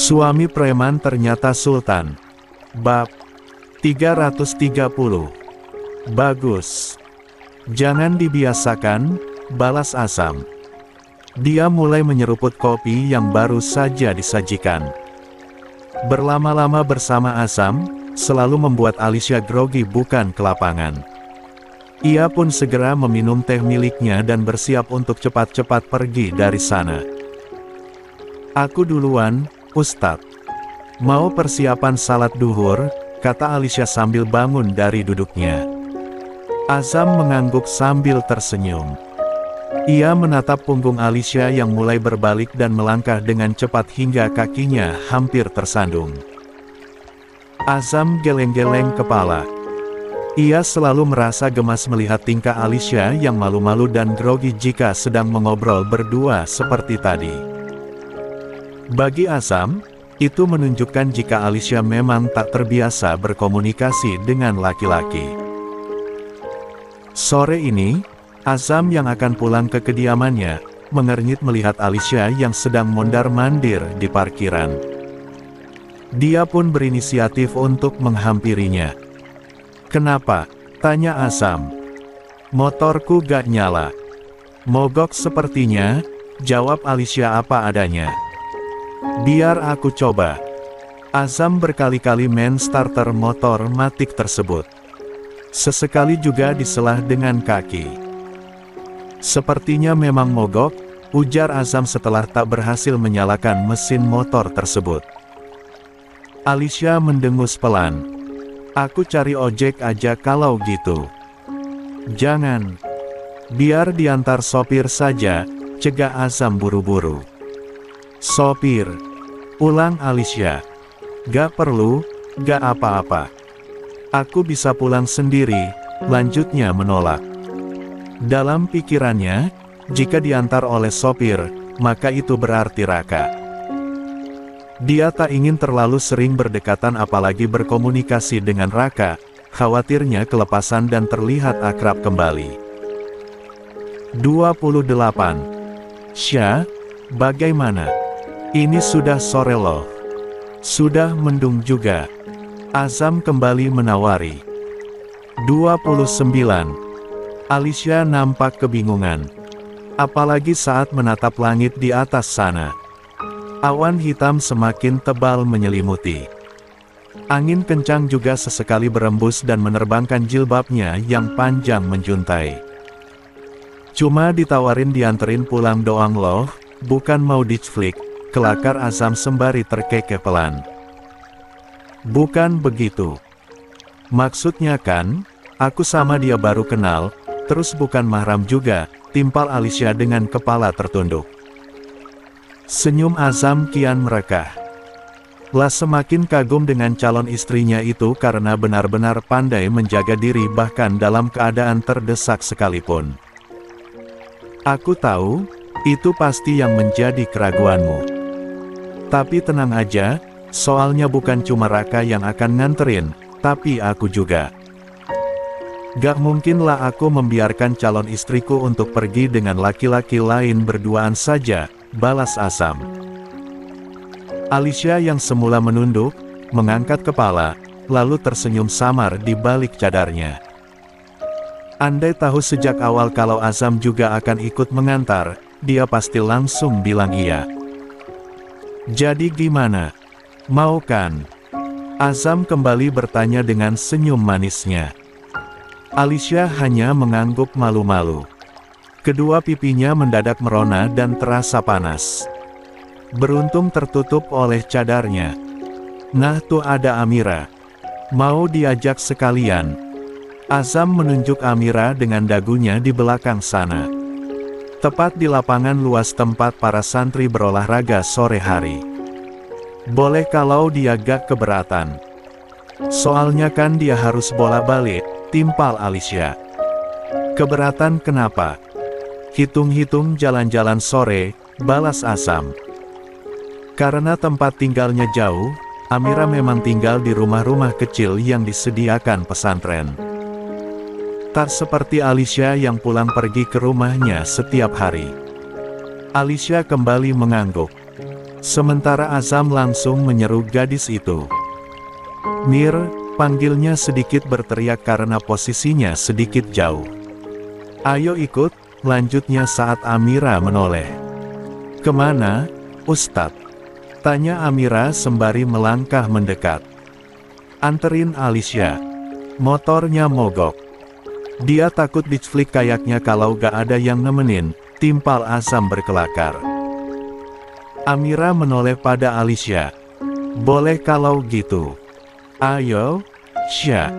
Suami preman ternyata sultan. Bab 330. Bagus. Jangan dibiasakan, balas Azam. Dia mulai menyeruput kopi yang baru saja disajikan. Berlama-lama bersama Azam, selalu membuat Alicia grogi bukan kelapangan. Ia pun segera meminum teh miliknya dan bersiap untuk cepat-cepat pergi dari sana. Aku duluan, Ustadz. Mau persiapan salat duhur, kata Alicia sambil bangun dari duduknya. Azam mengangguk sambil tersenyum. Ia menatap punggung Alicia yang mulai berbalik dan melangkah dengan cepat hingga kakinya hampir tersandung. Azam geleng-geleng kepala. Ia selalu merasa gemas melihat tingkah Alicia yang malu-malu dan grogi jika sedang mengobrol berdua seperti tadi. Bagi Azam, itu menunjukkan jika Alicia memang tak terbiasa berkomunikasi dengan laki-laki. Sore ini, Azam yang akan pulang ke kediamannya, mengernyit melihat Alicia yang sedang mondar-mandir di parkiran. Dia pun berinisiatif untuk menghampirinya. "Kenapa?" tanya Azam. "Motorku gak nyala." "Mogok sepertinya," jawab Alicia apa adanya. "Biar aku coba." Azam berkali-kali main starter motor matic tersebut. Sesekali juga diselah dengan kaki. "Sepertinya memang mogok," ujar Azam setelah tak berhasil menyalakan mesin motor tersebut. Alicia mendengus pelan. "Aku cari ojek aja kalau gitu." "Jangan. Biar diantar sopir saja," cegah Azam buru-buru. "Sopir," ulang Alicia. "Gak perlu, gak apa-apa. Aku bisa pulang sendiri," lanjutnya menolak. Dalam pikirannya, jika diantar oleh sopir, maka itu berarti Raka. Dia tak ingin terlalu sering berdekatan apalagi berkomunikasi dengan Raka, khawatirnya kelepasan dan terlihat akrab kembali. 28. "Syah, bagaimana? Ini sudah sore loh. Sudah mendung juga." Azam kembali menawari. 29. Alicia nampak kebingungan. Apalagi saat menatap langit di atas sana. Awan hitam semakin tebal menyelimuti. Angin kencang juga sesekali berembus dan menerbangkan jilbabnya yang panjang menjuntai. "Cuma ditawarin dianterin pulang doang loh, bukan mau dicflik," kelakar Azam sembari terkekeh pelan. "Bukan begitu. Maksudnya kan, aku sama dia baru kenal, terus bukan mahram juga," timpal Alicia dengan kepala tertunduk. Senyum Azam kian merekah. Lah semakin kagum dengan calon istrinya itu karena benar-benar pandai menjaga diri bahkan dalam keadaan terdesak sekalipun. "Aku tahu, itu pasti yang menjadi keraguanmu. Tapi tenang aja, soalnya bukan cuma Raka yang akan nganterin, tapi aku juga. Gak mungkinlah aku membiarkan calon istriku untuk pergi dengan laki-laki lain berduaan saja," balas Azam. Alicia yang semula menunduk, mengangkat kepala, lalu tersenyum samar di balik cadarnya. Andai tahu sejak awal kalau Azam juga akan ikut mengantar, dia pasti langsung bilang iya. "Jadi gimana? Mau kan?" Azam kembali bertanya dengan senyum manisnya. Alicia hanya mengangguk malu-malu. Kedua pipinya mendadak merona dan terasa panas. Beruntung tertutup oleh cadarnya. "Nah tuh ada Amira. Mau diajak sekalian." Azam menunjuk Amira dengan dagunya di belakang sana. Tepat di lapangan luas tempat para santri berolahraga sore hari. "Boleh kalau dia gak keberatan. Soalnya kan dia harus bola-balik," timpal Alicia. "Keberatan kenapa? Hitung-hitung jalan-jalan sore," balas Azam. Karena tempat tinggalnya jauh, Amira memang tinggal di rumah-rumah kecil yang disediakan pesantren. Tak seperti Alicia yang pulang pergi ke rumahnya setiap hari. Alicia kembali mengangguk. Sementara Azam langsung menyeru gadis itu. "Mir," panggilnya sedikit berteriak karena posisinya sedikit jauh. "Ayo ikut," lanjutnya saat Amira menoleh. "Kemana, Ustadz?" tanya Amira sembari melangkah mendekat. "Anterin Alicia. Motornya mogok." Dia takut dicflik kayaknya kalau gak ada yang nemenin, timpal Azam berkelakar. Amira menoleh pada Alicia. "Boleh kalau gitu. Ayo, Sya."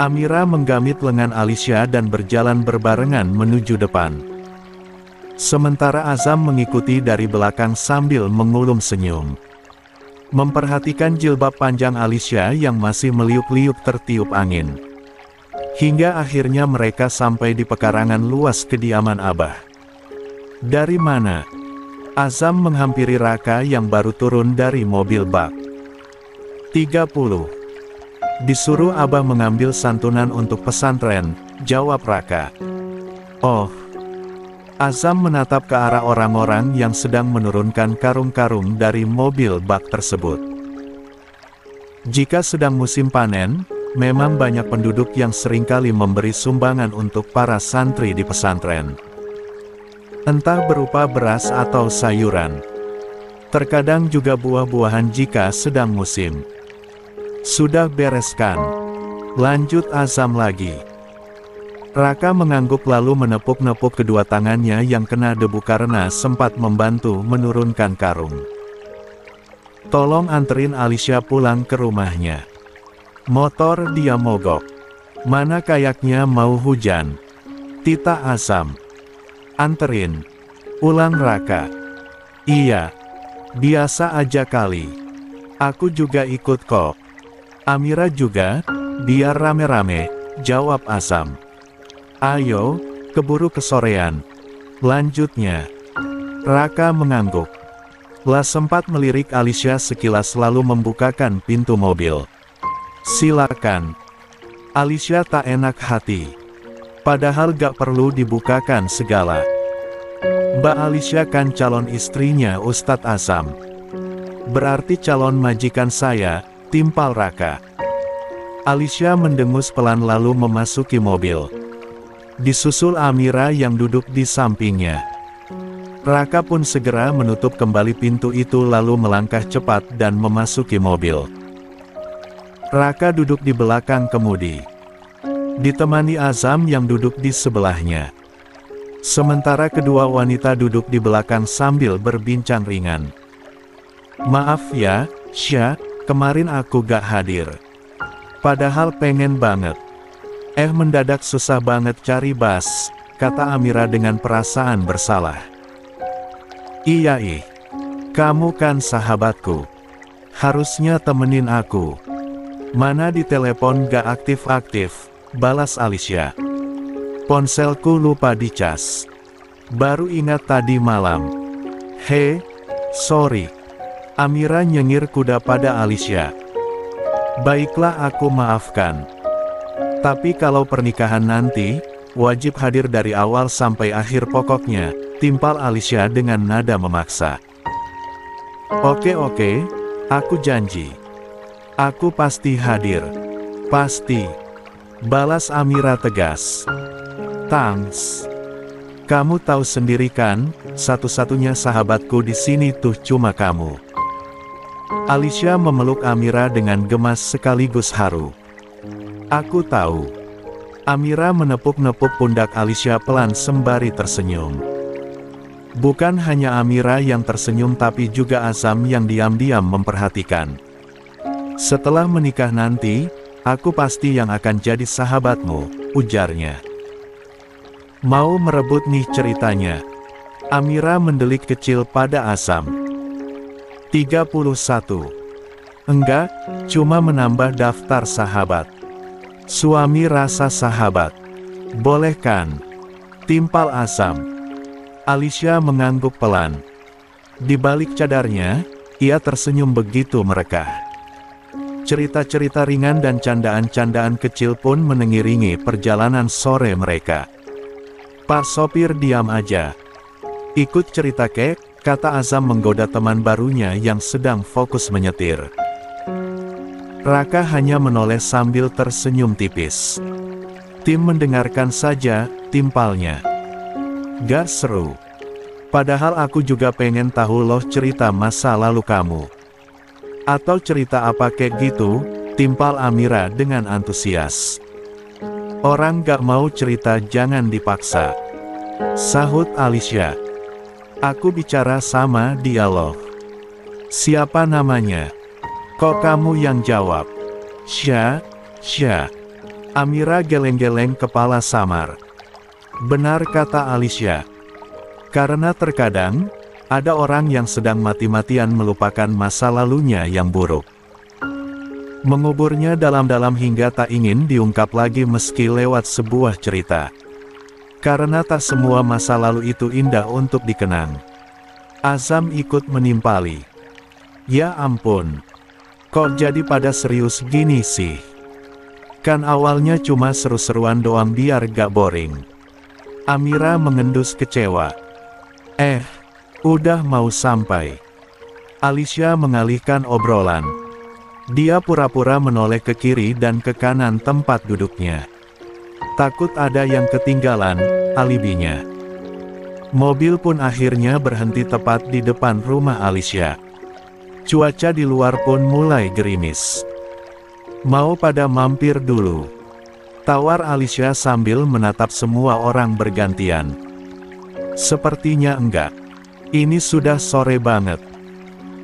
Amira menggamit lengan Alicia dan berjalan berbarengan menuju depan. Sementara Azam mengikuti dari belakang sambil mengulum senyum. Memperhatikan jilbab panjang Alicia yang masih meliuk-liuk tertiup angin. Hingga akhirnya mereka sampai di pekarangan luas kediaman Abah. "Dari mana?" Azam menghampiri Raka yang baru turun dari mobil bak. 30. "Disuruh Abah mengambil santunan untuk pesantren," jawab Raka. "Oh." Azam menatap ke arah orang-orang yang sedang menurunkan karung-karung dari mobil bak tersebut. Jika sedang musim panen, memang banyak penduduk yang seringkali memberi sumbangan untuk para santri di pesantren. Entah berupa beras atau sayuran. Terkadang juga buah-buahan jika sedang musim. "Sudah bereskan?" lanjut Azam lagi. Raka mengangguk lalu menepuk-nepuk kedua tangannya yang kena debu karena sempat membantu menurunkan karung. "Tolong anterin Alicia pulang ke rumahnya. Motor dia mogok. Mana kayaknya mau hujan." Tita Azam. "Anterin." ulang Raka. "Iya. Biasa aja kali. Aku juga ikut kok." "Amira juga, biar rame-rame," jawab Azam. "Ayo, keburu kesorean." lanjutnya. Raka mengangguk. Lah sempat melirik Alicia sekilas lalu membukakan pintu mobil. "Silakan." Alicia tak enak hati. Padahal gak perlu dibukakan segala. "Mbak Alicia kan calon istrinya Ustadz Azam." "Berarti calon majikan saya," timpal Raka. Alicia mendengus pelan lalu memasuki mobil. Disusul Amira yang duduk di sampingnya. Raka pun segera menutup kembali pintu itu lalu melangkah cepat dan memasuki mobil. Raka duduk di belakang kemudi. Ditemani Azam yang duduk di sebelahnya. Sementara kedua wanita duduk di belakang sambil berbincang ringan. "Maaf ya, Sya, kemarin aku gak hadir. Padahal pengen banget. Mendadak susah banget cari bus," kata Amira dengan perasaan bersalah. "Iya kamu kan sahabatku. Harusnya temenin aku. Mana di telepon gak aktif-aktif," balas Alicia. "Ponselku lupa dicas. Baru ingat tadi malam." Sorry." Amira nyengir kuda pada Alicia. "Baiklah aku maafkan. Tapi kalau pernikahan nanti, wajib hadir dari awal sampai akhir pokoknya," timpal Alicia dengan nada memaksa. Oke, aku janji. Aku pasti hadir. Pasti," balas Amira tegas. "Thanks. Kamu tahu sendiri kan, satu-satunya sahabatku di sini tuh cuma kamu." Alicia memeluk Amira dengan gemas sekaligus haru. "Aku tahu." Amira menepuk-nepuk pundak Alicia pelan sembari tersenyum. Bukan hanya Amira yang tersenyum tapi juga Azam yang diam-diam memperhatikan. "Setelah menikah nanti, aku pasti yang akan jadi sahabatmu," ujarnya. "Mau merebut nih ceritanya?" Amira mendelik kecil pada Azam. 31. "Enggak, cuma menambah daftar sahabat. Suami rasa sahabat. Boleh kan?" timpal Azam. Alicia mengangguk pelan. Di balik cadarnya, ia tersenyum begitu merekah. Cerita-cerita ringan dan candaan-candaan kecil pun mengiringi perjalanan sore mereka. "Pak sopir diam aja. Ikut cerita kek," kata Azam menggoda teman barunya yang sedang fokus menyetir. Raka hanya menoleh sambil tersenyum tipis. Tim mendengarkan saja, timpalnya. Gak seru. Padahal aku juga pengen tahu loh cerita masa lalu kamu. Atau cerita apa kayak gitu, timpal Amira dengan antusias. Orang gak mau cerita jangan dipaksa, sahut Alicia. Aku bicara sama dia loh. Siapa namanya? Kok kamu yang jawab? Syah. Amira geleng-geleng kepala samar. Benar kata Alicia. Karena terkadang, ada orang yang sedang mati-matian melupakan masa lalunya yang buruk. Menguburnya dalam-dalam hingga tak ingin diungkap lagi meski lewat sebuah cerita. Karena tak semua masa lalu itu indah untuk dikenang. Azam ikut menimpali. Ya ampun. Kok jadi pada serius gini sih? Kan awalnya cuma seru-seruan doang biar gak boring. Amira mengendus kecewa. Udah mau sampai. Alicia mengalihkan obrolan. Dia pura-pura menoleh ke kiri dan ke kanan tempat duduknya. Takut ada yang ketinggalan, alibinya. Mobil pun akhirnya berhenti tepat di depan rumah Alicia. Cuaca di luar pun mulai gerimis. Mau pada mampir dulu? Tawar Alicia sambil menatap semua orang bergantian. Sepertinya enggak. Ini sudah sore banget.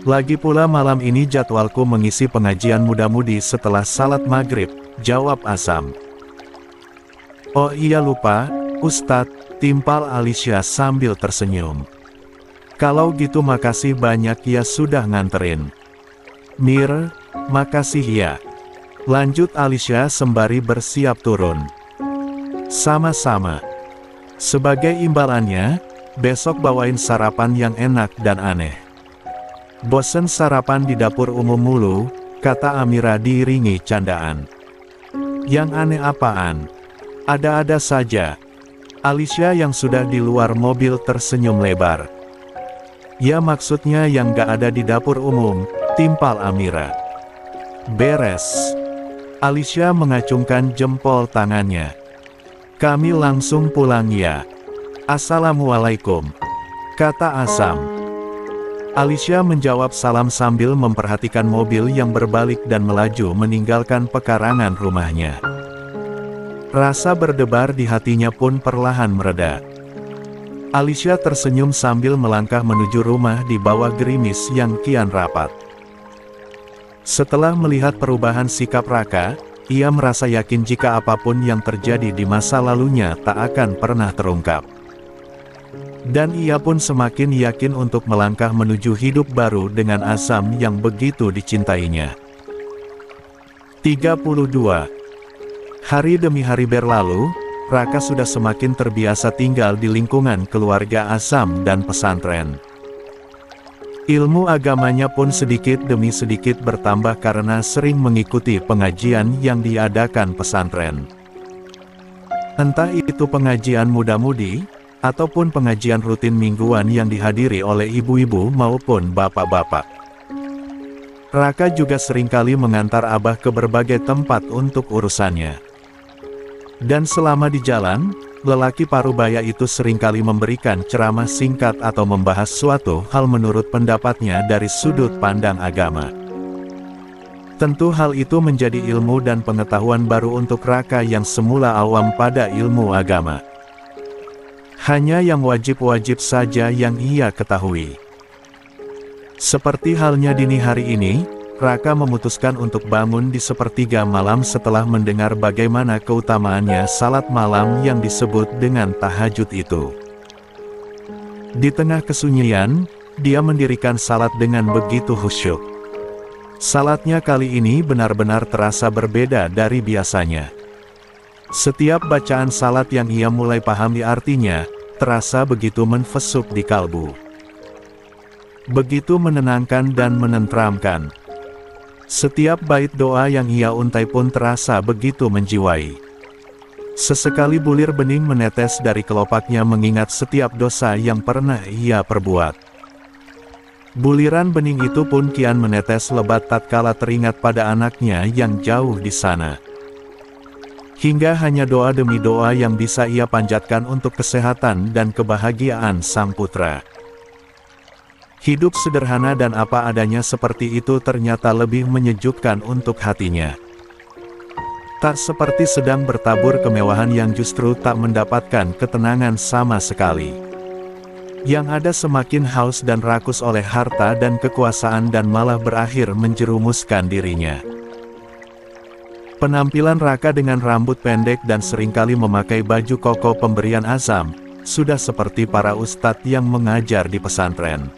Lagi pula malam ini jadwalku mengisi pengajian muda-mudi setelah salat maghrib, jawab Azam. Oh iya lupa, Ustadz, timpal Alicia sambil tersenyum. Kalau gitu makasih banyak ya sudah nganterin. Mir, makasih ya. Lanjut Alicia sembari bersiap turun. Sama-sama. Sebagai imbalannya, besok bawain sarapan yang enak dan aneh. Bosen sarapan di dapur umum mulu, kata Amira diiringi candaan. Yang aneh apaan? Ada-ada saja. Alicia yang sudah di luar mobil tersenyum lebar. Ya maksudnya yang gak ada di dapur umum, timpal Amira. Beres. Alicia mengacungkan jempol tangannya. Kami langsung pulang ya. Assalamualaikum, kata Azam. Alicia menjawab salam sambil memperhatikan mobil yang berbalik dan melaju meninggalkan pekarangan rumahnya. Rasa berdebar di hatinya pun perlahan mereda. Alicia tersenyum sambil melangkah menuju rumah di bawah gerimis yang kian rapat. Setelah melihat perubahan sikap Raka, ia merasa yakin jika apapun yang terjadi di masa lalunya tak akan pernah terungkap. Dan ia pun semakin yakin untuk melangkah menuju hidup baru dengan Azam yang begitu dicintainya. 32. Hari demi hari berlalu, Raka sudah semakin terbiasa tinggal di lingkungan keluarga Azam dan pesantren. Ilmu agamanya pun sedikit demi sedikit bertambah karena sering mengikuti pengajian yang diadakan pesantren. Entah itu pengajian muda-mudi, ataupun pengajian rutin mingguan yang dihadiri oleh ibu-ibu maupun bapak-bapak. Raka juga seringkali mengantar Abah ke berbagai tempat untuk urusannya. Dan selama di jalan, lelaki parubaya itu seringkali memberikan ceramah singkat atau membahas suatu hal menurut pendapatnya dari sudut pandang agama. Tentu hal itu menjadi ilmu dan pengetahuan baru untuk Raka yang semula awam pada ilmu agama. Hanya yang wajib-wajib saja yang ia ketahui. Seperti halnya dini hari ini, Raka memutuskan untuk bangun di sepertiga malam setelah mendengar bagaimana keutamaannya salat malam yang disebut dengan tahajud itu. Di tengah kesunyian, dia mendirikan salat dengan begitu khusyuk. Salatnya kali ini benar-benar terasa berbeda dari biasanya. Setiap bacaan salat yang ia mulai pahami artinya, terasa begitu menfesuk di kalbu. Begitu menenangkan dan menenteramkan. Setiap bait doa yang ia untai pun terasa begitu menjiwai. Sesekali bulir bening menetes dari kelopaknya mengingat setiap dosa yang pernah ia perbuat. Buliran bening itu pun kian menetes lebat tatkala teringat pada anaknya yang jauh di sana. Hingga hanya doa demi doa yang bisa ia panjatkan untuk kesehatan dan kebahagiaan sang putra. Hidup sederhana dan apa adanya seperti itu ternyata lebih menyejukkan untuk hatinya. Tak seperti sedang bertabur kemewahan yang justru tak mendapatkan ketenangan sama sekali. Yang ada semakin haus dan rakus oleh harta dan kekuasaan dan malah berakhir menjerumuskan dirinya. Penampilan Raka dengan rambut pendek dan seringkali memakai baju koko pemberian Azam, sudah seperti para ustadz yang mengajar di pesantren.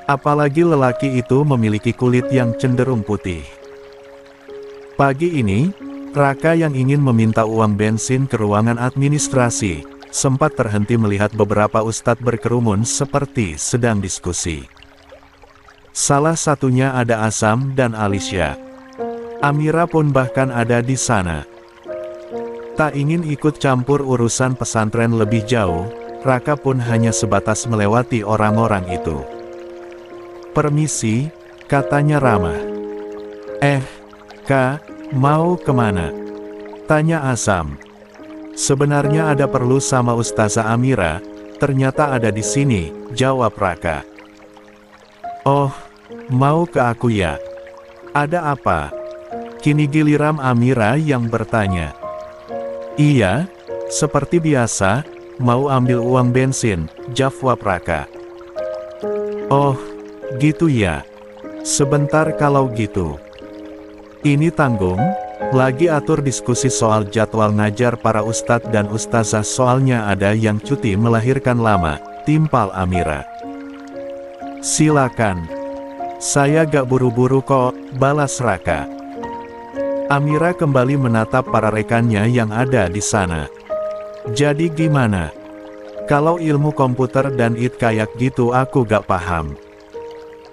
Apalagi lelaki itu memiliki kulit yang cenderung putih. Pagi ini, Raka yang ingin meminta uang bensin ke ruangan administrasi, sempat terhenti melihat beberapa ustadz berkerumun seperti sedang diskusi. Salah satunya ada Azam dan Alisya. Amira pun bahkan ada di sana. Tak ingin ikut campur urusan pesantren lebih jauh, Raka pun hanya sebatas melewati orang-orang itu. "Permisi," katanya ramah. Kak, mau kemana?" tanya Azam. "Sebenarnya ada perlu sama Ustazah Amira, ternyata ada di sini," jawab Raka. "Oh, mau ke aku ya? Ada apa?" Kini giliran Amira yang bertanya. "Iya, seperti biasa, mau ambil uang bensin," jawab Raka. "Oh, gitu ya. Sebentar kalau gitu. Ini tanggung, lagi atur diskusi soal jadwal ngajar para ustadz dan ustazah soalnya ada yang cuti melahirkan lama," timpal Amira. "Silakan. Saya gak buru-buru kok," balas Raka. Amira kembali menatap para rekannya yang ada di sana. "Jadi gimana? Kalau ilmu komputer dan IT kayak gitu aku gak paham.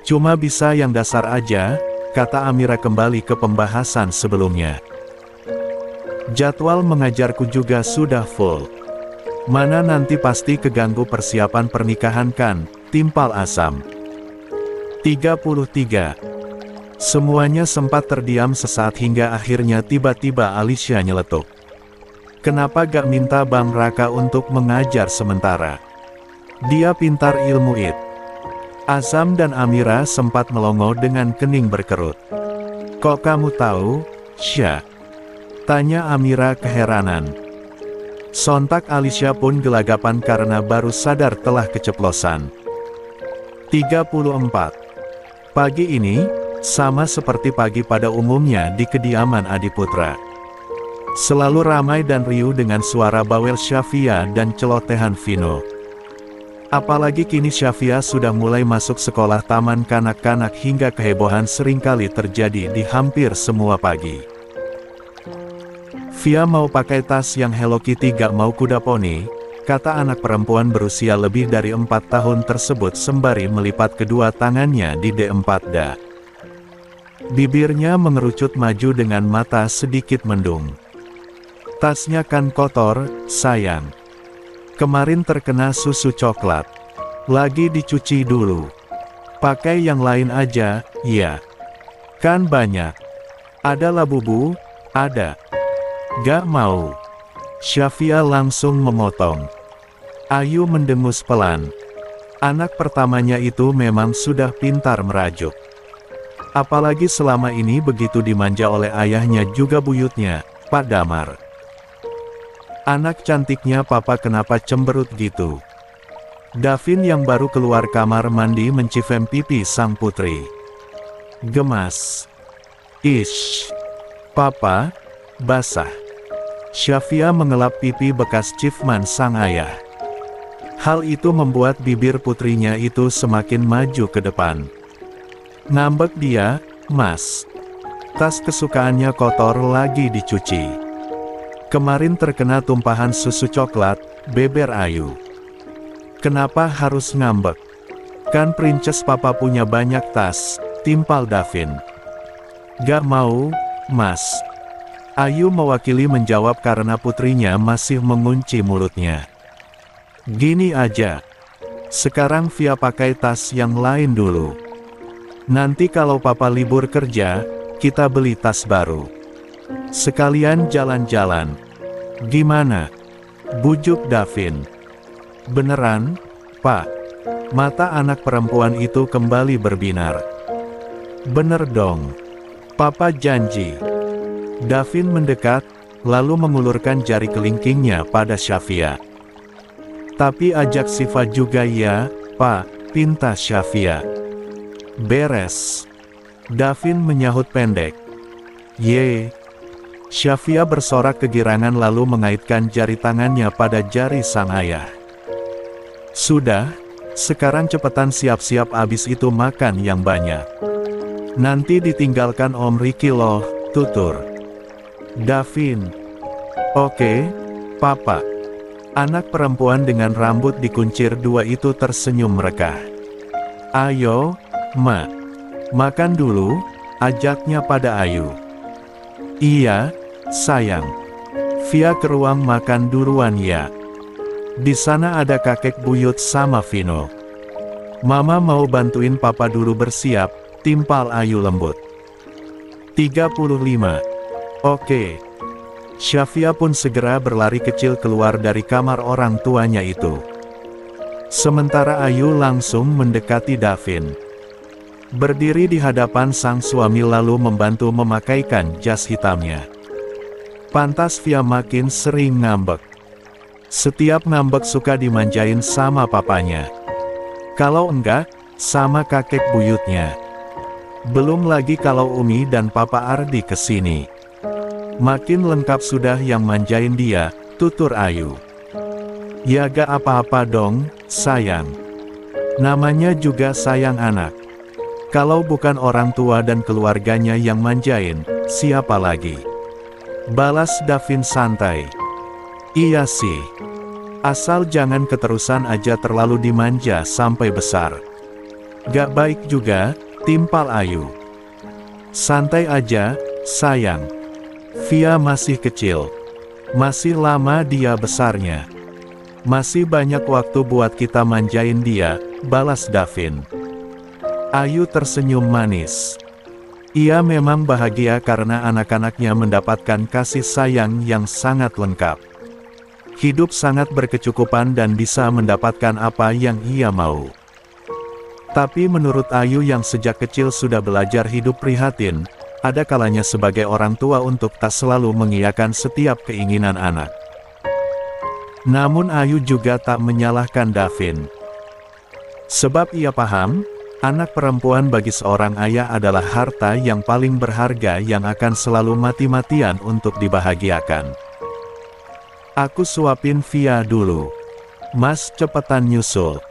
Cuma bisa yang dasar aja," kata Amira kembali ke pembahasan sebelumnya. "Jadwal mengajarku juga sudah full. Mana nanti pasti keganggu persiapan pernikahan kan," timpal Azam. 33. Semuanya sempat terdiam sesaat hingga akhirnya tiba-tiba Alisya nyeletuk. "Kenapa gak minta Bang Raka untuk mengajar sementara? Dia pintar ilmu IT." Azam dan Amira sempat melongo dengan kening berkerut. "Kok kamu tahu, Syah?" tanya Amira keheranan. Sontak Alisya pun gelagapan karena baru sadar telah keceplosan. 34. Pagi ini, sama seperti pagi pada umumnya di kediaman Adiputra. Selalu ramai dan riuh dengan suara bawel Syafia dan celotehan Vino. Apalagi kini Syafia sudah mulai masuk sekolah taman kanak-kanak hingga kehebohan seringkali terjadi di hampir semua pagi. "Via mau pakai tas yang Hello Kitty gak mau kuda poni," kata anak perempuan berusia lebih dari 4 tahun tersebut sembari melipat kedua tangannya di D4 Bibirnya mengerucut maju dengan mata sedikit mendung. "Tasnya kan kotor, sayang. Kemarin terkena susu coklat. Lagi dicuci dulu. Pakai yang lain aja, ya. Kan banyak. Ada labubu, ada." "Gak mau." Syafia langsung memotong. Ayu mendengus pelan. Anak pertamanya itu memang sudah pintar merajuk. Apalagi selama ini begitu dimanja oleh ayahnya juga buyutnya, Pak Damar. "Anak cantiknya papa kenapa cemberut gitu?" Davin yang baru keluar kamar mandi mencifem pipi sang putri. Gemas. "Ish. Papa, basah." Syafia mengelap pipi bekas cifman sang ayah. Hal itu membuat bibir putrinya itu semakin maju ke depan. "Ngambek dia, Mas. Tas kesukaannya kotor lagi dicuci. Kemarin terkena tumpahan susu coklat," beber Ayu. "Kenapa harus ngambek? Kan Princess papa punya banyak tas," timpal Davin. "Gak mau, Mas." Ayu mewakili menjawab karena putrinya masih mengunci mulutnya. "Gini aja. Sekarang Via pakai tas yang lain dulu. Nanti kalau papa libur kerja, kita beli tas baru. Sekalian jalan-jalan. Gimana? Bujuk Davin. Beneran, Pak? Mata anak perempuan itu kembali berbinar. Bener dong. Papa janji. Davin mendekat, lalu mengulurkan jari kelingkingnya pada Syafia. Tapi ajak Siva juga ya, Pak, pinta Syafia. Beres. Davin menyahut pendek. Ye. Syafia bersorak kegirangan lalu mengaitkan jari tangannya pada jari sang ayah. Sudah, sekarang cepetan siap-siap abis itu makan yang banyak. Nanti ditinggalkan Om Ricky loh, tutur Davin. Oke, Papa. Anak perempuan dengan rambut dikuncir dua itu tersenyum merekah. Ayo, Ma. Makan dulu, ajaknya pada Ayu. Iya, sayang. Via ke ruang makan duluan ya. Di sana ada kakek buyut sama Vino. Mama mau bantuin papa dulu bersiap, timpal Ayu lembut. 35. Oke. Syafia pun segera berlari kecil keluar dari kamar orang tuanya itu. Sementara Ayu langsung mendekati Davin. Berdiri di hadapan sang suami lalu membantu memakaikan jas hitamnya. Pantas Via makin sering ngambek. Setiap ngambek suka dimanjain sama papanya. Kalau enggak, sama kakek buyutnya. Belum lagi kalau Umi dan Papa Ardi kesini. Makin lengkap sudah yang manjain dia, tutur Ayu. Ya gak apa-apa dong, sayang. Namanya juga sayang anak. Kalau bukan orang tua dan keluarganya yang manjain, siapa lagi? Balas Davin santai. Iya sih. Asal jangan keterusan aja terlalu dimanja sampai besar. Gak baik juga, timpal Ayu. Santai aja, sayang. Via masih kecil. Masih lama dia besarnya. Masih banyak waktu buat kita manjain dia, balas Davin. Ayu tersenyum manis. Ia memang bahagia karena anak-anaknya mendapatkan kasih sayang yang sangat lengkap. Hidup sangat berkecukupan dan bisa mendapatkan apa yang ia mau. Tapi menurut Ayu yang sejak kecil sudah belajar hidup prihatin, ada kalanya sebagai orang tua untuk tak selalu mengiyakan setiap keinginan anak. Namun Ayu juga tak menyalahkan Davin. Sebab ia paham, anak perempuan bagi seorang ayah adalah harta yang paling berharga yang akan selalu mati-matian untuk dibahagiakan. Aku suapin Via dulu. Mas cepetan nyusul.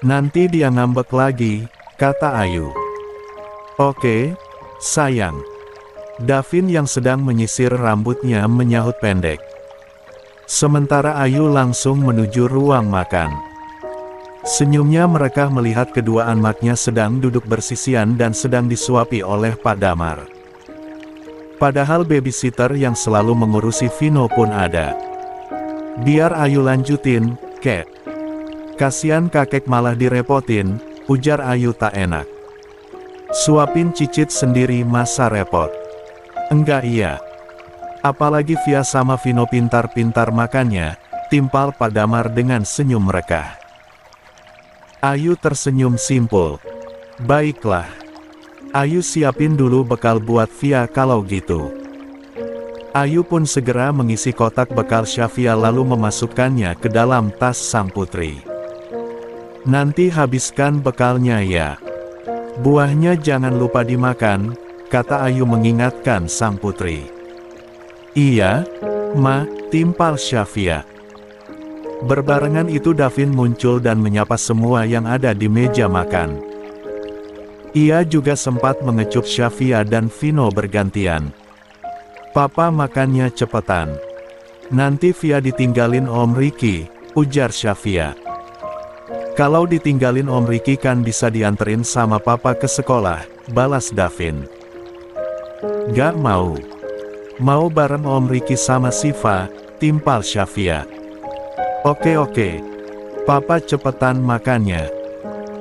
Nanti dia ngambek lagi, kata Ayu. Oke, sayang. Davin yang sedang menyisir rambutnya menyahut pendek. Sementara Ayu langsung menuju ruang makan. Senyumnya merekah melihat kedua anaknya sedang duduk bersisian dan sedang disuapi oleh Pak Damar. Padahal babysitter yang selalu mengurusi Vino pun ada. Biar Ayu lanjutin, Kek. Kasian kakek malah direpotin, ujar Ayu tak enak. Suapin cicit sendiri masa repot. Enggak iya. Apalagi Via sama Vino pintar-pintar makannya, timpal Pak Damar dengan senyum merekah. Ayu tersenyum simpul. Baiklah. Ayu siapin dulu bekal buat Via kalau gitu. Ayu pun segera mengisi kotak bekal Syafia lalu memasukkannya ke dalam tas sang putri. Nanti habiskan bekalnya ya. Buahnya jangan lupa dimakan, kata Ayu mengingatkan sang putri. Iya, Ma, timpal Syafia. Berbarengan itu Davin muncul dan menyapa semua yang ada di meja makan. Ia juga sempat mengecup Syafia dan Vino bergantian. Papa makannya cepetan. Nanti Via ditinggalin Om Ricky, ujar Syafia. Kalau ditinggalin Om Ricky kan bisa dianterin sama papa ke sekolah, balas Davin. Gak mau. Mau bareng Om Ricky sama Siva, timpal Syafia. Oke. Papa cepetan makannya.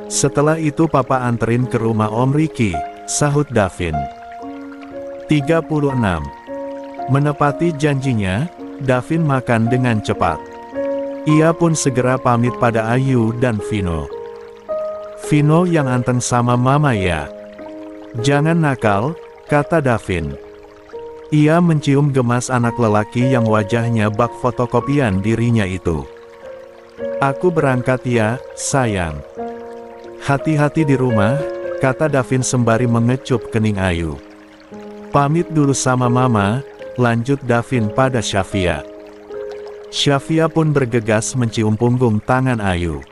Setelah itu papa anterin ke rumah Om Ricky, sahut Davin. 36. Menepati janjinya, Davin makan dengan cepat. Ia pun segera pamit pada Ayu dan Vino. "Vino yang anteng sama mama ya. Jangan nakal," kata Davin. Ia mencium gemas anak lelaki yang wajahnya bak fotokopian dirinya itu. "Aku berangkat ya, sayang." "Hati-hati di rumah," kata Davin sembari mengecup kening Ayu. "Pamit dulu sama mama," lanjut Davin pada Syafia. Syafia pun bergegas mencium punggung tangan Ayu.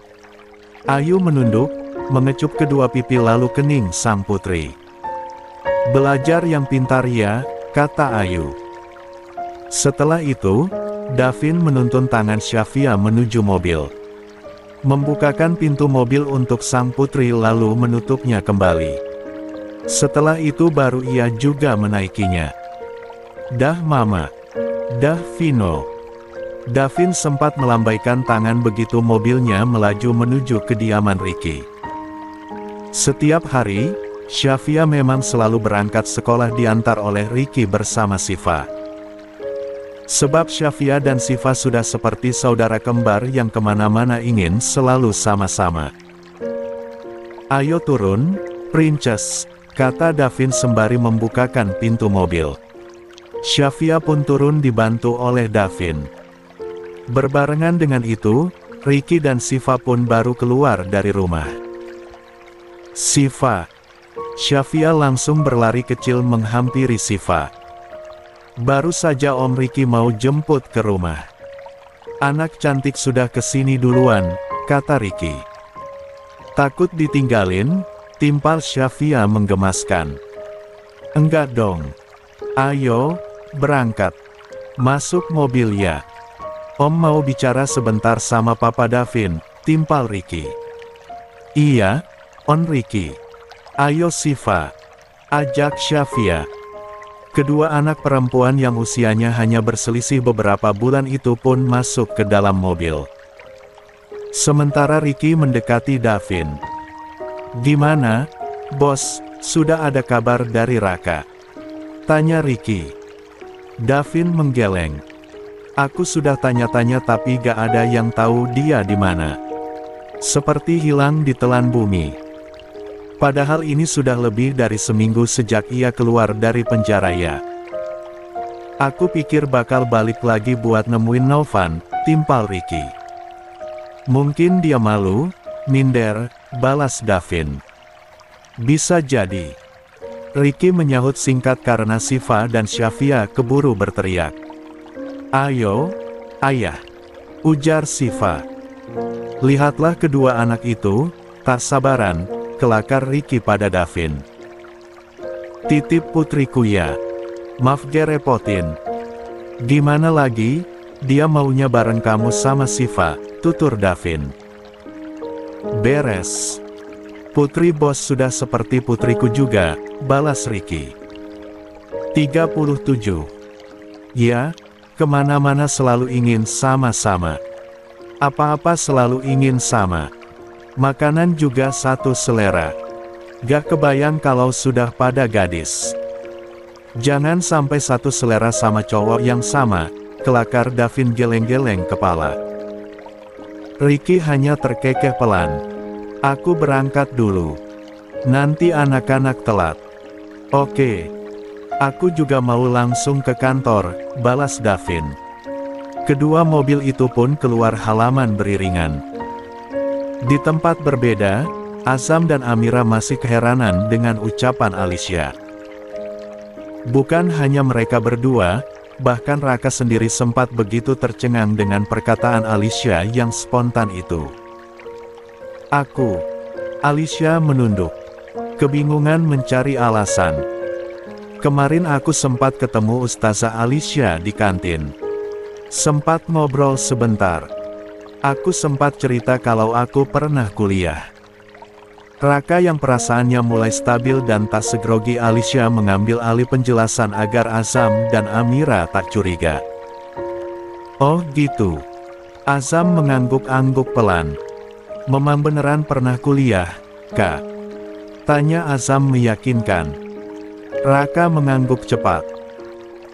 Ayu menunduk, mengecup kedua pipi lalu kening sang putri. "Belajar yang pintar ya," kata Ayu. Setelah itu, Davin menuntun tangan Syafia menuju mobil. Membukakan pintu mobil untuk sang putri lalu menutupnya kembali. Setelah itu baru ia juga menaikinya. "Dah mama. Dah Vino." Davin sempat melambaikan tangan begitu mobilnya melaju menuju kediaman Ricky. Setiap hari, Syafia memang selalu berangkat sekolah diantar oleh Ricky bersama Siva. Sebab Syafia dan Siva sudah seperti saudara kembar yang kemana-mana ingin selalu sama-sama. "Ayo turun, Princess," kata Davin sembari membukakan pintu mobil. Syafia pun turun dibantu oleh Davin. Berbarengan dengan itu, Ricky dan Siva pun baru keluar dari rumah. "Siva." Syafia langsung berlari kecil menghampiri Siva. "Baru saja Om Ricky mau jemput ke rumah." "Anak cantik sudah kesini duluan," kata Ricky. "Takut ditinggalin?" timpal Syafia menggemaskan. "Enggak dong. Ayo, berangkat. Masuk mobil ya. Om mau bicara sebentar sama Papa Davin," timpal Ricky. "Iya, On Ricky. Ayo Siva," ajak Syafia. Kedua anak perempuan yang usianya hanya berselisih beberapa bulan itu pun masuk ke dalam mobil. Sementara Ricky mendekati Davin. "Gimana, Bos, sudah ada kabar dari Raka?" tanya Ricky. Davin menggeleng. "Aku sudah tanya-tanya tapi gak ada yang tahu dia di mana. Seperti hilang di telan bumi. Padahal ini sudah lebih dari seminggu sejak ia keluar dari penjara ya. Aku pikir bakal balik lagi buat nemuin Novan," timpal Ricky. "Mungkin dia malu, minder," balas Davin. "Bisa jadi." Ricky menyahut singkat karena Siva dan Syafia keburu berteriak. "Ayo, ayah," ujar Siva. Lihatlah kedua anak itu, tak sabaran, kelakar Ricky pada Davin. "Titip putriku ya. Maaf repotin." "Gimana lagi, dia maunya bareng kamu sama Siva," tutur Davin. "Beres. Putri bos sudah seperti putriku juga," balas Ricky. 37. "Ya, kemana-mana selalu ingin sama-sama. Apa-apa selalu ingin sama. Makanan juga satu selera. Gak kebayang kalau sudah pada gadis. Jangan sampai satu selera sama cowok yang sama," kelakar Davin geleng-geleng kepala. Ricky hanya terkekeh pelan. "Aku berangkat dulu. Nanti anak-anak telat." "Oke. Aku juga mau langsung ke kantor," balas Davin. Kedua mobil itu pun keluar halaman beriringan. Di tempat berbeda, Azam dan Amira masih keheranan dengan ucapan Alicia. Bukan hanya mereka berdua, bahkan Raka sendiri sempat begitu tercengang dengan perkataan Alicia yang spontan itu. Alicia menunduk. Kebingungan mencari alasan. "Kemarin aku sempat ketemu Ustazah Alicia di kantin. Sempat ngobrol sebentar. Aku sempat cerita kalau aku pernah kuliah." Raka yang perasaannya mulai stabil dan tak segrogi Alicia mengambil alih penjelasan agar Azam dan Amira tak curiga. "Oh gitu. Azam mengangguk-angguk pelan. "Memang beneran pernah kuliah, Kak?" tanya Azam meyakinkan. Raka mengangguk cepat.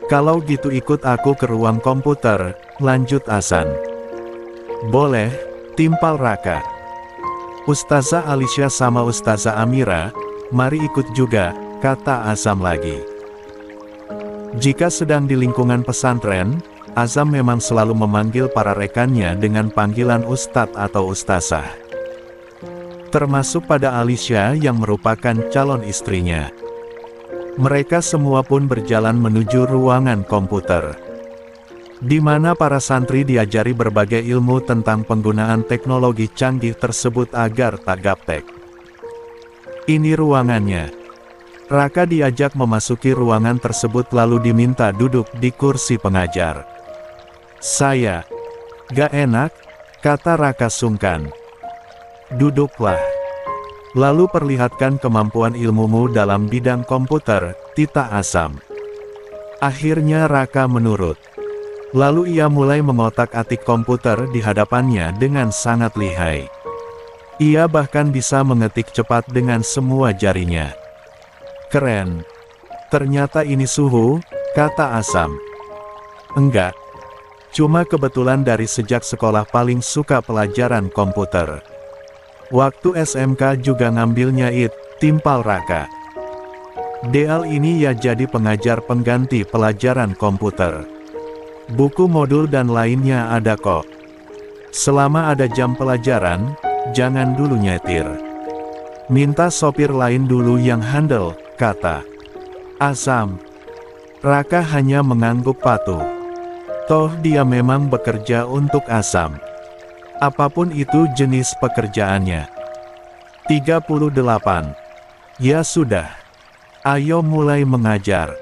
"Kalau gitu ikut aku ke ruang komputer," lanjut Hasan. "Boleh," timpal Raka. "Ustazah Alicia sama Ustazah Amira, mari ikut juga," kata Azam lagi. Jika sedang di lingkungan pesantren, Azam memang selalu memanggil para rekannya dengan panggilan Ustadz atau Ustazah. Termasuk pada Alicia yang merupakan calon istrinya. Mereka semua pun berjalan menuju ruangan komputer, di mana para santri diajari berbagai ilmu tentang penggunaan teknologi canggih tersebut agar tak gaptek. Ini ruangannya. Raka diajak memasuki ruangan tersebut lalu diminta duduk di kursi pengajar. "Saya gak enak," kata Raka sungkan. "Duduklah. Lalu perlihatkan kemampuan ilmumu dalam bidang komputer," titah Azam. Akhirnya Raka menurut. Lalu ia mulai mengotak-atik komputer di hadapannya dengan sangat lihai. Ia bahkan bisa mengetik cepat dengan semua jarinya. "Keren. Ternyata ini suhu," kata Azam. "Enggak. Cuma kebetulan dari sejak sekolah paling suka pelajaran komputer. Waktu SMK juga ngambilnya timpal Raka. Deal ini ya jadi pengajar pengganti pelajaran komputer. Buku modul dan lainnya ada kok. Selama ada jam pelajaran, jangan dulu nyetir. Minta sopir lain dulu yang handle," kata Azam. Raka hanya mengangguk patuh. Toh dia memang bekerja untuk Azam. Apapun itu jenis pekerjaannya. 38. "Ya sudah. Ayo mulai mengajar.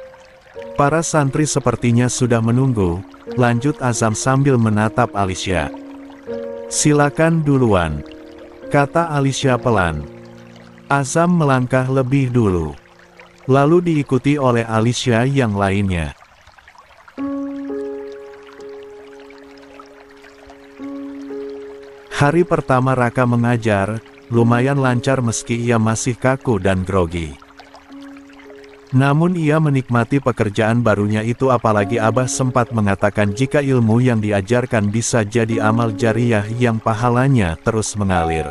Para santri sepertinya sudah menunggu," lanjut Azam sambil menatap Alicia. "Silakan duluan," kata Alicia pelan. Azam melangkah lebih dulu. Lalu diikuti oleh Alicia yang lainnya. Hari pertama Raka mengajar, lumayan lancar meski ia masih kaku dan grogi. Namun ia menikmati pekerjaan barunya itu, apalagi Abah sempat mengatakan jika ilmu yang diajarkan bisa jadi amal jariah yang pahalanya terus mengalir.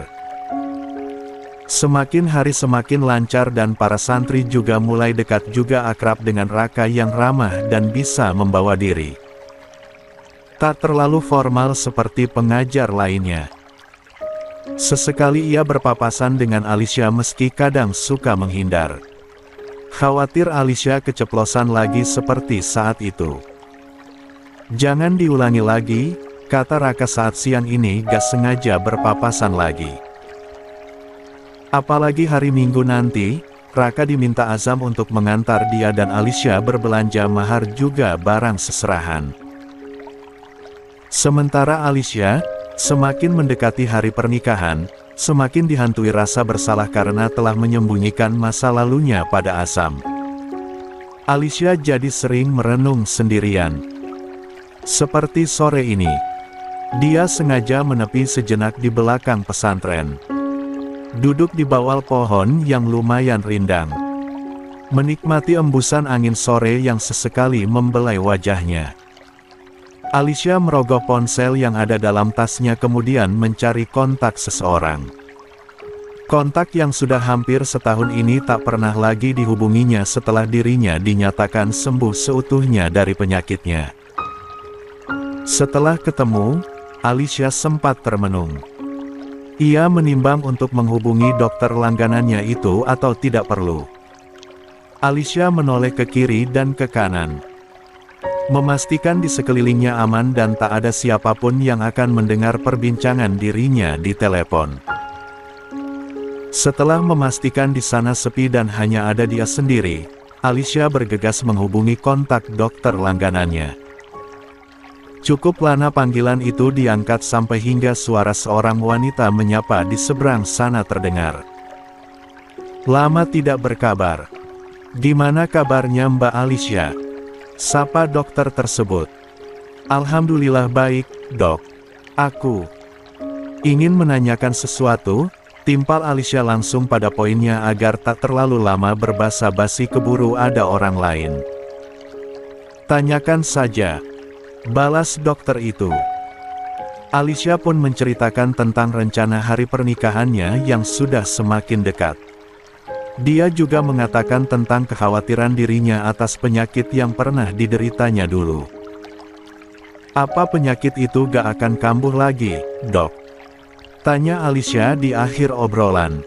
Semakin hari semakin lancar dan para santri juga mulai dekat juga akrab dengan Raka yang ramah dan bisa membawa diri. Tak terlalu formal seperti pengajar lainnya. Sesekali ia berpapasan dengan Alicia meski kadang suka menghindar. Khawatir Alicia keceplosan lagi seperti saat itu. "Jangan diulangi lagi," kata Raka saat siang ini gak sengaja berpapasan lagi. Apalagi hari Minggu nanti, Raka diminta Azam untuk mengantar dia dan Alicia berbelanja mahar juga barang seserahan. Sementara Alicia, semakin mendekati hari pernikahan, semakin dihantui rasa bersalah karena telah menyembunyikan masa lalunya pada Azam. Alicia jadi sering merenung sendirian. Seperti sore ini, dia sengaja menepi sejenak di belakang pesantren. Duduk di bawah pohon yang lumayan rindang. Menikmati embusan angin sore yang sesekali membelai wajahnya. Alicia merogoh ponsel yang ada dalam tasnya kemudian mencari kontak seseorang. Kontak yang sudah hampir setahun ini tak pernah lagi dihubunginya setelah dirinya dinyatakan sembuh seutuhnya dari penyakitnya. Setelah ketemu, Alicia sempat termenung. Ia menimbang untuk menghubungi dokter langganannya itu atau tidak perlu. Alicia menoleh ke kiri dan ke kanan. Memastikan di sekelilingnya aman dan tak ada siapapun yang akan mendengar perbincangan dirinya di telepon. Setelah memastikan di sana sepi dan hanya ada dia sendiri, Alicia bergegas menghubungi kontak dokter langganannya. Cukup lama panggilan itu diangkat sampai hingga suara seorang wanita menyapa di seberang sana terdengar. "Lama tidak berkabar. Gimana kabarnya Mbak Alicia?" sapa dokter tersebut. "Alhamdulillah baik, dok. Aku ingin menanyakan sesuatu, timpal Alicia langsung pada poinnya agar tak terlalu lama berbasa-basi keburu ada orang lain. Tanyakan saja, balas dokter itu. Alicia pun menceritakan tentang rencana hari pernikahannya yang sudah semakin dekat. Dia juga mengatakan tentang kekhawatiran dirinya atas penyakit yang pernah dideritanya dulu. Apa penyakit itu gak akan kambuh lagi, dok? Tanya Alicia di akhir obrolan.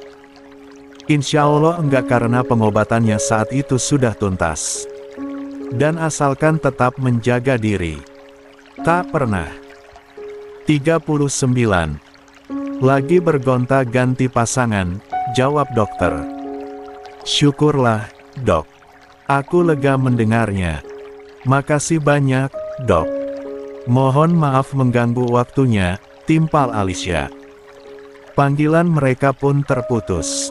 Insya Allah enggak, karena pengobatannya saat itu sudah tuntas. Dan asalkan tetap menjaga diri. Tak pernah. 39. Lagi bergonta-ganti pasangan, jawab dokter. Syukurlah, dok. Aku lega mendengarnya. Makasih banyak, dok. Mohon maaf mengganggu waktunya, timpal Alicia. Panggilan mereka pun terputus.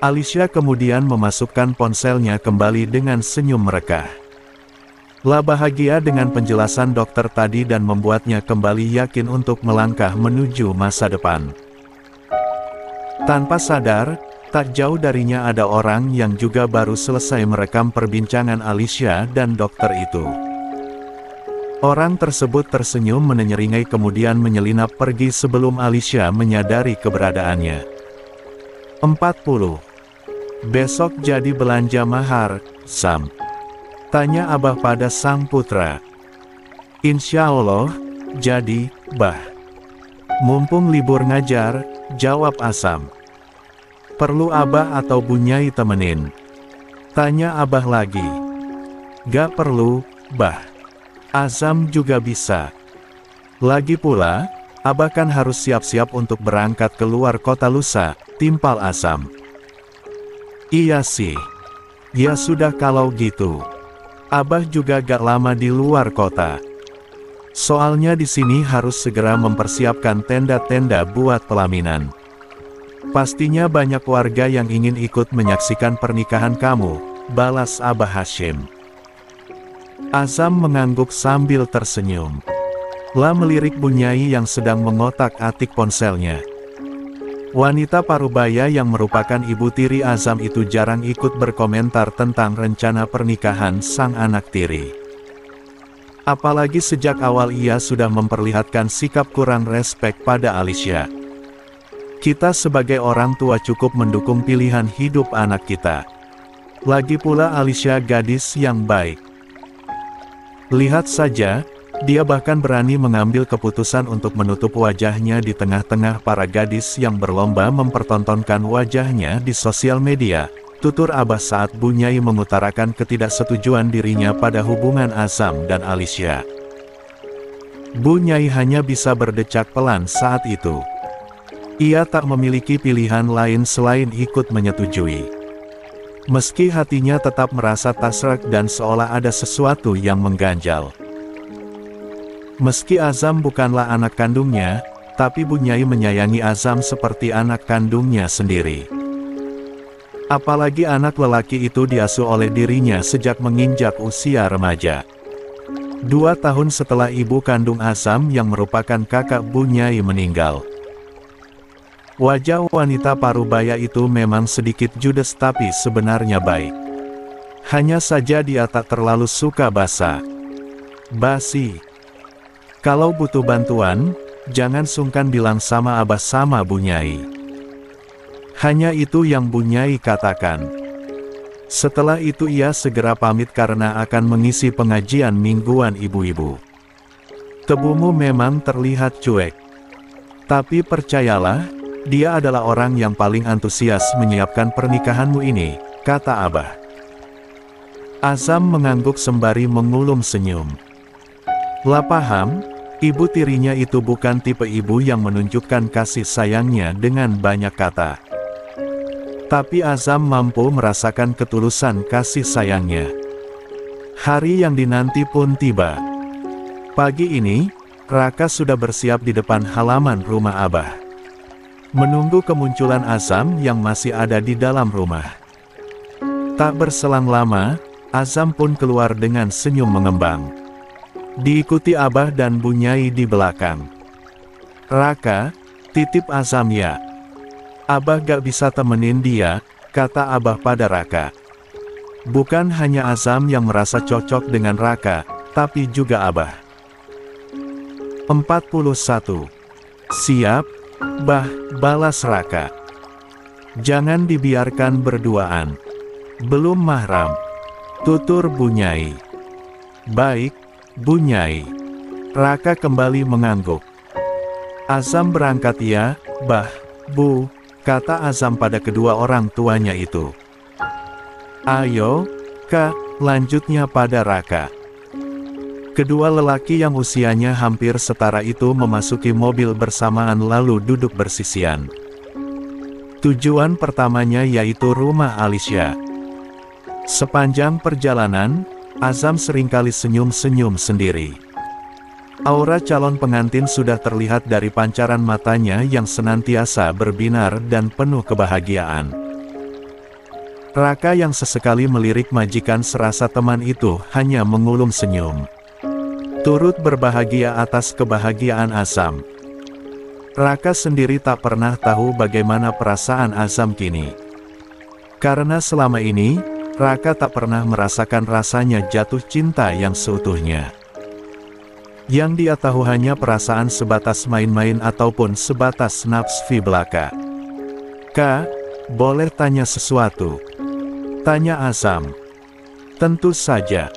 Alicia kemudian memasukkan ponselnya kembali dengan senyum merekah. La bahagia dengan penjelasan dokter tadi dan membuatnya kembali yakin untuk melangkah menuju masa depan. Tanpa sadar, tak jauh darinya ada orang yang juga baru selesai merekam perbincangan Alicia dan dokter itu. Orang tersebut tersenyum menyeringai kemudian menyelinap pergi sebelum Alicia menyadari keberadaannya. 40. Besok jadi belanja mahar, Sam? Tanya Abah pada sang putra. Insya Allah, jadi, Bah. Mumpung libur ngajar, jawab Asam. Perlu Abah atau Bunyai temenin? Tanya Abah lagi. Gak perlu, Bah. Azam juga bisa. Lagi pula, Abah kan harus siap-siap untuk berangkat keluar kota lusa, timpal Asam. Iya sih. Ya sudah kalau gitu. Abah juga gak lama di luar kota. Soalnya di sini harus segera mempersiapkan tenda-tenda buat pelaminan. Pastinya banyak warga yang ingin ikut menyaksikan pernikahan kamu, balas Abah Hashim. Azam mengangguk sambil tersenyum. La melirik Bunyai yang sedang mengotak-atik ponselnya. Wanita parubaya yang merupakan ibu tiri Azam itu jarang ikut berkomentar tentang rencana pernikahan sang anak tiri. Apalagi sejak awal ia sudah memperlihatkan sikap kurang respek pada Alicia. Kita sebagai orang tua cukup mendukung pilihan hidup anak kita. Lagi pula Alicia gadis yang baik. Lihat saja, dia bahkan berani mengambil keputusan untuk menutup wajahnya di tengah-tengah para gadis yang berlomba mempertontonkan wajahnya di sosial media, tutur Abah saat Bunyai mengutarakan ketidaksetujuan dirinya pada hubungan Azam dan Alicia. Bunyai hanya bisa berdecak pelan saat itu. Ia tak memiliki pilihan lain selain ikut menyetujui. Meski hatinya tetap merasa tak sreg dan seolah ada sesuatu yang mengganjal. Meski Azam bukanlah anak kandungnya, tapi Bunyai menyayangi Azam seperti anak kandungnya sendiri. Apalagi anak lelaki itu diasuh oleh dirinya sejak menginjak usia remaja. 2 tahun setelah ibu kandung Azam yang merupakan kakak Bunyai meninggal. Wajah wanita parubaya itu memang sedikit judes tapi sebenarnya baik. Hanya saja dia tak terlalu suka basa-basi. Kalau butuh bantuan, jangan sungkan bilang sama Abah sama Bunyai. Hanya itu yang Bunyai katakan. Setelah itu ia segera pamit karena akan mengisi pengajian mingguan ibu-ibu. Tebumu memang terlihat cuek. Tapi percayalah, dia adalah orang yang paling antusias menyiapkan pernikahanmu ini, kata Abah. Azam mengangguk sembari mengulum senyum. Lah paham, ibu tirinya itu bukan tipe ibu yang menunjukkan kasih sayangnya dengan banyak kata. Tapi Azam mampu merasakan ketulusan kasih sayangnya. Hari yang dinanti pun tiba. Pagi ini, Raka sudah bersiap di depan halaman rumah Abah. Menunggu kemunculan Azam yang masih ada di dalam rumah. Tak berselang lama, Azam pun keluar dengan senyum mengembang. Diikuti Abah dan Bunyai di belakang. Raka, titip Azam ya. Abah gak bisa temenin dia, kata Abah pada Raka. Bukan hanya Azam yang merasa cocok dengan Raka, tapi juga Abah. 41. Siap, Bah, balas Raka. Jangan dibiarkan berduaan. Belum mahram. Tutur Bu Nyai. Baik, Bu Nyai. Raka kembali mengangguk. Azam berangkat ya, Bah, Bu, kata Azam pada kedua orang tuanya itu. Ayo, Kak, lanjutnya pada Raka. Kedua lelaki yang usianya hampir setara itu memasuki mobil bersamaan lalu duduk bersisian. Tujuan pertamanya yaitu rumah Alicia. Sepanjang perjalanan, Azam seringkali senyum-senyum sendiri. Aura calon pengantin sudah terlihat dari pancaran matanya yang senantiasa berbinar dan penuh kebahagiaan. Raka yang sesekali melirik majikan serasa teman itu hanya mengulum senyum. Turut berbahagia atas kebahagiaan Azam. Raka sendiri tak pernah tahu bagaimana perasaan Azam kini. Karena selama ini, Raka tak pernah merasakan rasanya jatuh cinta yang seutuhnya. Yang dia tahu hanya perasaan sebatas main-main ataupun sebatas nafsu belaka. Kak, boleh tanya sesuatu? Tanya Azam. Tentu saja.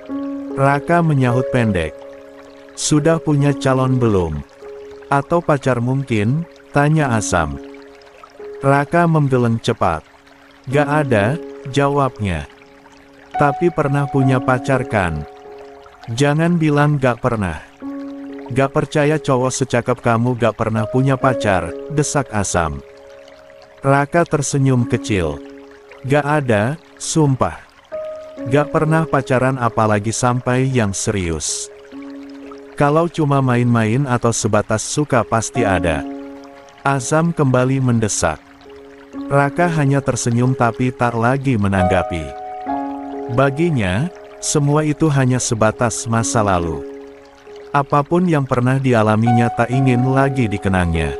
Raka menyahut pendek. Sudah punya calon belum? Atau pacar mungkin? Tanya Azam. Raka menggeleng cepat. Gak ada, jawabnya. Tapi pernah punya pacar kan? Jangan bilang gak pernah. Gak percaya cowok secakep kamu gak pernah punya pacar, desak Azam. Raka tersenyum kecil. Gak ada, sumpah. Gak pernah pacaran apalagi sampai yang serius. Kalau cuma main-main atau sebatas suka pasti ada. Azam kembali mendesak. Raka hanya tersenyum tapi tak lagi menanggapi. Baginya, semua itu hanya sebatas masa lalu. Apapun yang pernah dialaminya tak ingin lagi dikenangnya.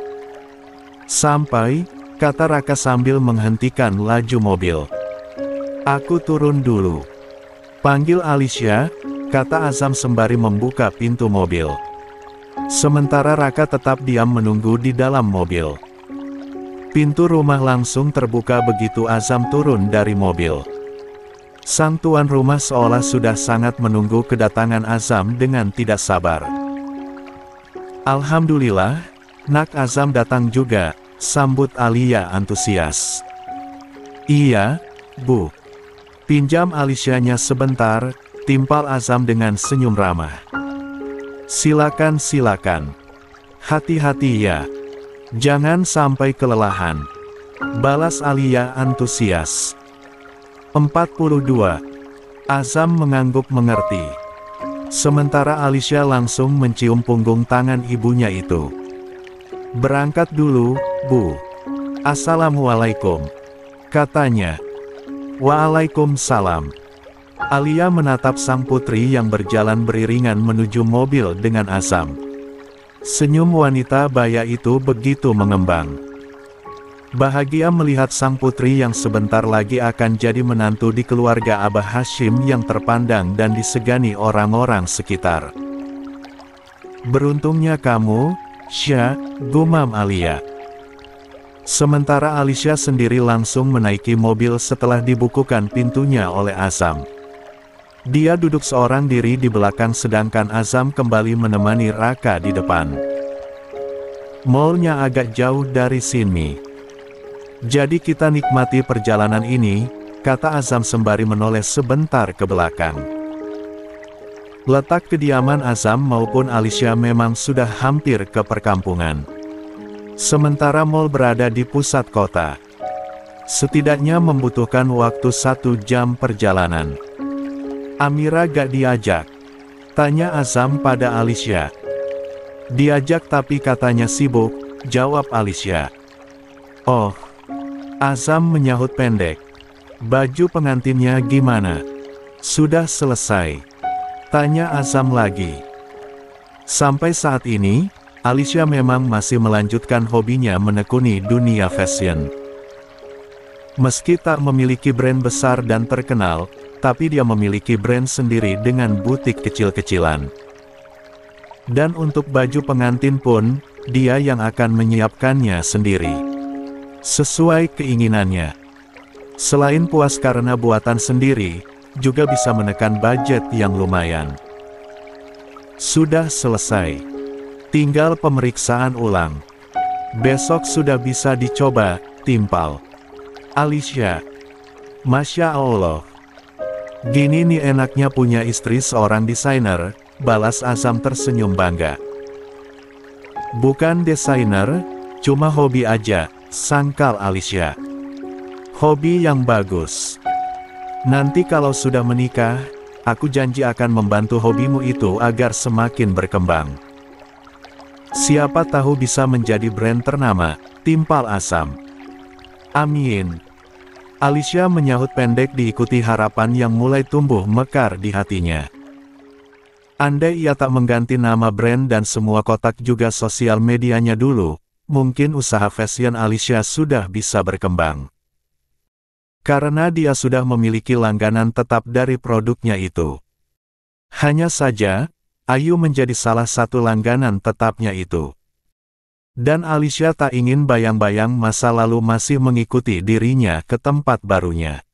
Sampai, kata Raka sambil menghentikan laju mobil. Aku turun dulu. Panggil Alicia, kata Azam sembari membuka pintu mobil. Sementara Raka tetap diam menunggu di dalam mobil. Pintu rumah langsung terbuka begitu Azam turun dari mobil. Sang tuan rumah seolah sudah sangat menunggu kedatangan Azam dengan tidak sabar. Alhamdulillah, nak Azam datang juga, sambut Alia antusias. Iya, Bu. Pinjam Alicianya sebentar, timpal Azam dengan senyum ramah. Silakan silakan. Hati-hati ya. Jangan sampai kelelahan. Balas Alia antusias. 42. Azam mengangguk mengerti. Sementara Alicia langsung mencium punggung tangan ibunya itu. Berangkat dulu, Bu. Assalamualaikum. Katanya. Waalaikumsalam. Alia menatap sang putri yang berjalan beriringan menuju mobil dengan Azam. Senyum wanita baya itu begitu mengembang. Bahagia melihat sang putri yang sebentar lagi akan jadi menantu di keluarga Abah Hashim yang terpandang dan disegani orang-orang sekitar. Beruntungnya kamu, Syah, gumam Alia. Sementara Alicia sendiri langsung menaiki mobil setelah dibukukan pintunya oleh Azam. Dia duduk seorang diri di belakang sedangkan Azam kembali menemani Raka di depan. Mallnya agak jauh dari sini. Jadi kita nikmati perjalanan ini, kata Azam sembari menoleh sebentar ke belakang. Letak kediaman Azam maupun Alicia memang sudah hampir ke perkampungan. Sementara mall berada di pusat kota. Setidaknya membutuhkan waktu 1 jam perjalanan. Amira gak diajak? Tanya Azam pada Alicia. Diajak tapi katanya sibuk, jawab Alicia. Oh. Azam menyahut pendek. Baju pengantinnya gimana? Sudah selesai? Tanya Azam lagi. Sampai saat ini, Alicia memang masih melanjutkan hobinya menekuni dunia fashion. Meski tak memiliki brand besar dan terkenal, tapi dia memiliki brand sendiri dengan butik kecil-kecilan. Dan untuk baju pengantin pun, dia yang akan menyiapkannya sendiri. Sesuai keinginannya. Selain puas karena buatan sendiri, juga bisa menekan budget yang lumayan. Sudah selesai. Tinggal pemeriksaan ulang. Besok sudah bisa dicoba, timpal Alicia. Masya Allah. Gini nih enaknya punya istri seorang desainer, balas Azam tersenyum bangga. Bukan desainer, cuma hobi aja, sangkal Alicia. Hobi yang bagus. Nanti kalau sudah menikah, aku janji akan membantu hobimu itu agar semakin berkembang. Siapa tahu bisa menjadi brand ternama, timpal Azam. Amin. Alicia menyahut pendek diikuti harapan yang mulai tumbuh mekar di hatinya. Andai ia tak mengganti nama brand dan semua kotak juga sosial medianya dulu, mungkin usaha fashion Alicia sudah bisa berkembang. Karena dia sudah memiliki langganan tetap dari produknya itu. Hanya saja, Ayu menjadi salah satu langganan tetapnya itu. Dan Alicia tak ingin bayang-bayang masa lalu masih mengikuti dirinya ke tempat barunya.